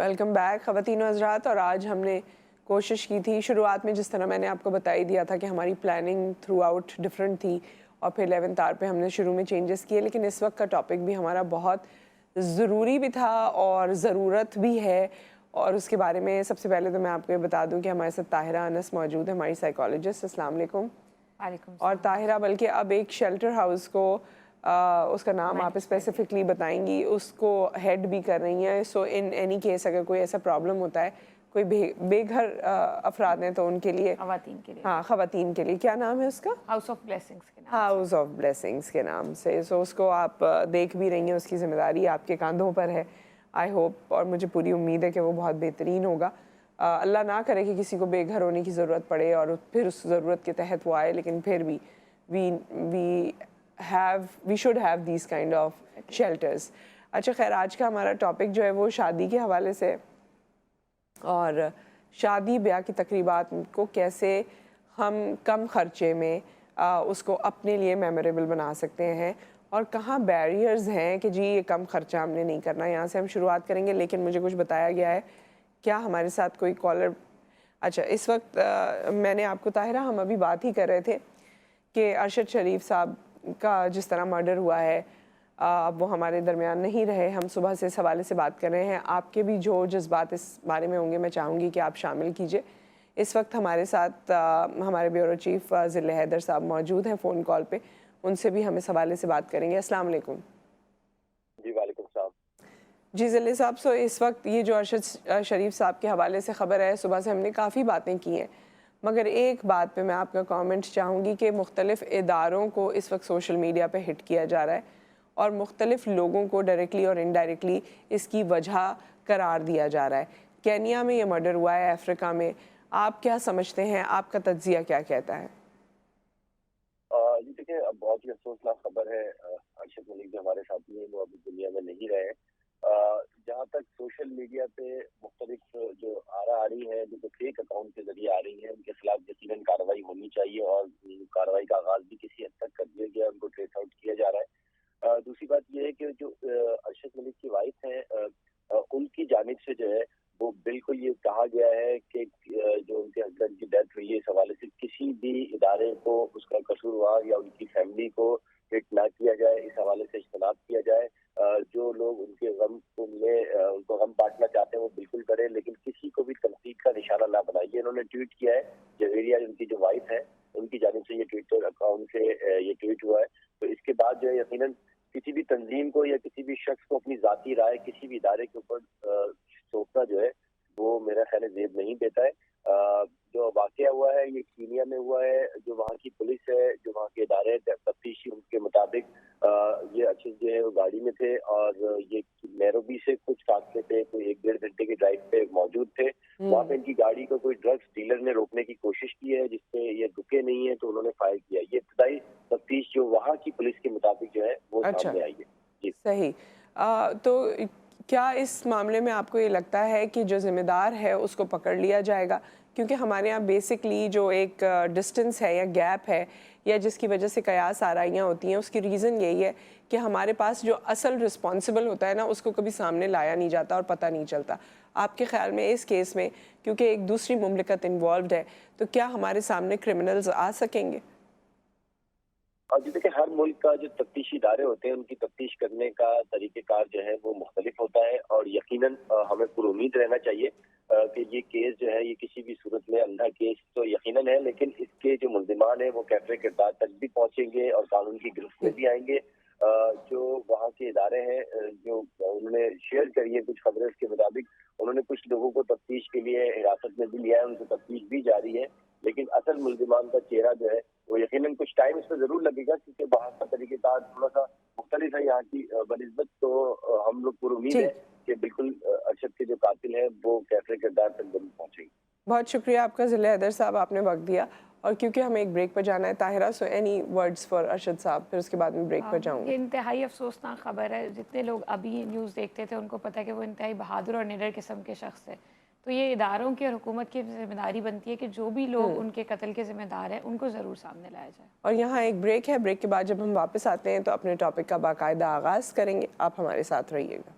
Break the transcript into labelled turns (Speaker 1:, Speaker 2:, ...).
Speaker 1: Welcome back خواتین و حضرات. اور آج ہم نے کوشش کی تھی شروعات میں، جس طرح میں نے آپ کو بتا ہی دیا تھا کہ ہماری پلاننگ تھرو آؤٹ ڈفرینٹ تھی اور پھر 11th آور پہ ہم نے شروع میں چینجز کیے، لیکن اس وقت کا ٹاپک بھی ہمارا بہت ضروری بھی تھا اور ضرورت بھی ہے. اور اس کے بارے میں سب سے پہلے تو میں آپ کو یہ بتا دوں کہ ہمارے ساتھ طاہرہ انس موجود ہے، ہماری سائیکالوجسٹ. السلام علیکم.
Speaker 2: وعلیکم
Speaker 1: اور
Speaker 2: السلام.
Speaker 1: طاہرہ بلکہ اب ایک شیلٹر ہاؤس کو اس کا نام آپ اسپیسیفکلی بتائیں گی، اس کو ہیڈ بھی کر رہی ہیں. سو ان اینی کیس اگر کوئی ایسا پرابلم ہوتا ہے، کوئی بے گھر افراد ہیں تو ان کے لیے،
Speaker 2: خواتین کے لیے،
Speaker 1: ہاں خواتین کے لیے، کیا نام ہے اس کا؟
Speaker 2: ہاؤس آف بلیسنگس کے نام،
Speaker 1: ہاؤس آف بلیسنگس کے نام سے. سو اس کو آپ دیکھ بھی رہی ہیں، اس کی ذمہ داری آپ کے کاندھوں پر ہے. آئی ہوپ، اور مجھے پوری امید ہے کہ وہ بہت بہترین ہوگا. اللہ نہ کرے کہ کسی کو بے گھر ہونے کی ضرورت پڑے اور پھر اس ضرورت کے تحت وہ آئے، لیکن پھر بھی we should have these kind of shelters. اچھا خیر، آج کا ہمارا ٹاپک جو ہے وہ شادی کے حوالے سے، اور شادی بیاہ کی تقریبات کو کیسے ہم کم خرچے میں اس کو اپنے لیے میموریبل بنا سکتے ہیں، اور کہاں بیریئرز ہیں کہ جی یہ کم خرچہ ہم نے نہیں کرنا. یہاں سے ہم شروعات کریں گے، لیکن مجھے کچھ بتایا گیا ہے. کیا ہمارے ساتھ کوئی کالر؟ اچھا، اس وقت میں نے آپ کو طاہرہ، ہم ابھی بات ہی کر رہے تھے کہ ارشد شریف صاحب کا جس طرح مرڈر ہوا ہے، اب وہ ہمارے درمیان نہیں رہے. ہم صبح سے اس حوالے سے بات کر رہے ہیں. آپ کے بھی جو جذبات اس بارے میں ہوں گے، میں چاہوں گی کہ آپ شامل کیجئے. اس وقت ہمارے ساتھ ہمارے بیورو چیف ذل حیدر صاحب موجود ہیں فون کال پہ، ان سے بھی ہم اس حوالے سے بات کریں گے. السلام علیکم.
Speaker 3: جی وعلیکم السلام.
Speaker 1: جی ذل صاحب، سو اس وقت یہ جو ارشد شریف صاحب کے حوالے سے خبر ہے، صبح سے ہم نے کافی باتیں کی ہیں، مگر ایک بات پہ میں آپ کا کامنٹ چاہوں گی کہ مختلف اداروں کو اس وقت سوشل میڈیا پہ ہٹ کیا جا رہا ہے اور مختلف لوگوں کو ڈائریکٹلی اور انڈائریکٹلی اس کی وجہ قرار دیا جا رہا ہے. کینیا میں یہ مرڈر ہوا ہے، افریقہ میں. آپ کیا سمجھتے ہیں؟ آپ کا تجزیہ کیا کہتا ہے؟
Speaker 3: جی دیکھیں، اب بہت ہی افسوسناک خبر ہے. ارشد ملک جو ہمارے ساتھی ہیں وہ ابھی دنیا میں نہیں رہے. جہاں تک سوشل میڈیا پہ مختلف جو آ رہی ہے، جو فیک اکاؤنٹ کے ذریعے آ رہی ہیں، ان کے خلاف یقیناً کارروائی ہونی چاہیے، اور کارروائی کا آغاز بھی کسی حد تک کر دیا گیا، ان کو ٹریس آؤٹ کیا جا رہا ہے. دوسری بات یہ ہے کہ جو ارشد ملک کی وائف ہیں، ان کی جانب سے جو ہے وہ بالکل یہ کہا گیا ہے کہ جو ان کے ہسبینڈ کی ڈیتھ ہوئی ہے، اس حوالے سے کسی بھی ادارے کو اس کا قصوروار یا ان کی فیملی کو ہٹ نہ کیا جائے، اس حوالے سے اجتناب کیا جائے. جو لوگ ان کے غم میں ان کو غم بانٹنا چاہتے ہیں وہ بالکل کریں، لیکن کسی کو بھی تنقید کا نشانہ نہ بنائیے. انہوں نے ٹویٹ کیا ہے، جویریہ ان کی جو وائف ہے ان کی جانب سے یہ ٹویٹر اکاؤنٹ سے یہ ٹویٹ ہوا ہے. تو اس کے بعد جو ہے یقیناً کسی بھی تنظیم کو یا کسی بھی شخص کو اپنی ذاتی رائے کسی بھی ادارے کے اوپر سونپنا جو ہے وہ میرا خیال زیب نہیں دیتا ہے. جو واقعہ ہوا ہے یہ کینیا میں ہوا ہے. جو وہاں کی پولیس ہے، جو وہاں کے ادارے تفتیشی، ان کے مطابق یہ اچھے جو ہے وہ گاڑی میں تھے اور یہ نیروبی سے کچھ فاصلے پہ کوئی 1-1.5 گھنٹے کی ڈرائیو پہ موجود تھے. وہاں پہ ان کی گاڑی کو کوئی ڈرگس ڈیلر نے روکنے کی کوشش کی ہے، جس پہ یہ رکے نہیں ہے تو انہوں نے فائر کیا. یہ ابتدائی تفتیش جو وہاں کی پولیس کے مطابق جو ہے وہ سامنے آئی ہے. جی
Speaker 1: صحیح. تو کیا اس معاملے میں آپ کو یہ لگتا ہے کہ جو ذمہ دار ہے اس کو پکڑ لیا جائے گا؟ کیونکہ ہمارے یہاں بیسکلی جو ایک ڈسٹنس ہے یا گیپ ہے یا جس کی وجہ سے قیاس آرائیاں ہوتی ہیں، اس کی ریزن یہی ہے کہ ہمارے پاس جو اصل رسپانسبل ہوتا ہے نا، اس کو کبھی سامنے لایا نہیں جاتا اور پتہ نہیں چلتا. آپ کے خیال میں اس کیس میں کیونکہ ایک دوسری مملکت انوالوڈ ہے، تو کیا ہمارے سامنے کرمنلز آ سکیں گے؟
Speaker 3: جی دیکھیں، ہر ملک کا جو تفتیشی ادارے ہوتے ہیں ان کی تفتیش کرنے کا طریقہ کار جو ہے وہ مختلف ہوتا ہے، اور یقیناً ہمیں پر امید رہنا چاہیے کہ یہ کیس جو ہے یہ کسی بھی صورت میں اندھا کیس تو یقیناً ہے، لیکن اس کے جو ملزمان ہیں وہ کیفر کردار تک بھی پہنچیں گے اور قانون کی گرفت میں بھی آئیں گے. جو وہاں کے ادارے ہیں جو انہوں نے شیئر کری ہے کچھ خبریں، اس کے مطابق انہوں نے کچھ لوگوں کو تفتیش کے لیے حراست میں بھی لیا ہے، ان سے تفتیش بھی جاری ہے. لیکن اصل ملزمان کا چہرہ جو ہے وہ یقیناً کچھ ٹائم اس میں ضرور لگے گا، کیونکہ وہاں کا طریقہ کار تھوڑا سا مختلف ہے یہاں کی بنسبت. تو ہم لوگ پر امید ہے کہ بالکل ارشد کے جو قاتل ہیں وہ کیفر کردار تک ضرور پہنچیں گے.
Speaker 1: بہت شکریہ آپ کا ذل حیدر صاحب، آپ نے وقت دیا. اور کیونکہ ہمیں ایک بریک پر جانا ہے Tahira, so any words for Arshad صاحب، پھر اس کے بعد میں بریک پر جاؤں گی.
Speaker 2: یہ انتہائی افسوسناک خبر ہے. جتنے لوگ ابھی نیوز دیکھتے تھے ان کو پتہ ہے کہ وہ انتہائی بہادر اور نڈر قسم کے شخص ہے. تو یہ اداروں کی اور حکومت کی ذمہ داری بنتی ہے کہ جو بھی لوگ ان کے قتل کے ذمہ دار ہیں ان کو ضرور سامنے لایا جائے.
Speaker 1: اور یہاں ایک بریک ہے، بریک کے بعد جب ہم واپس آتے ہیں تو اپنے ٹاپک کا باقاعدہ آغاز کریں گے. آپ ہمارے ساتھ رہیے گا.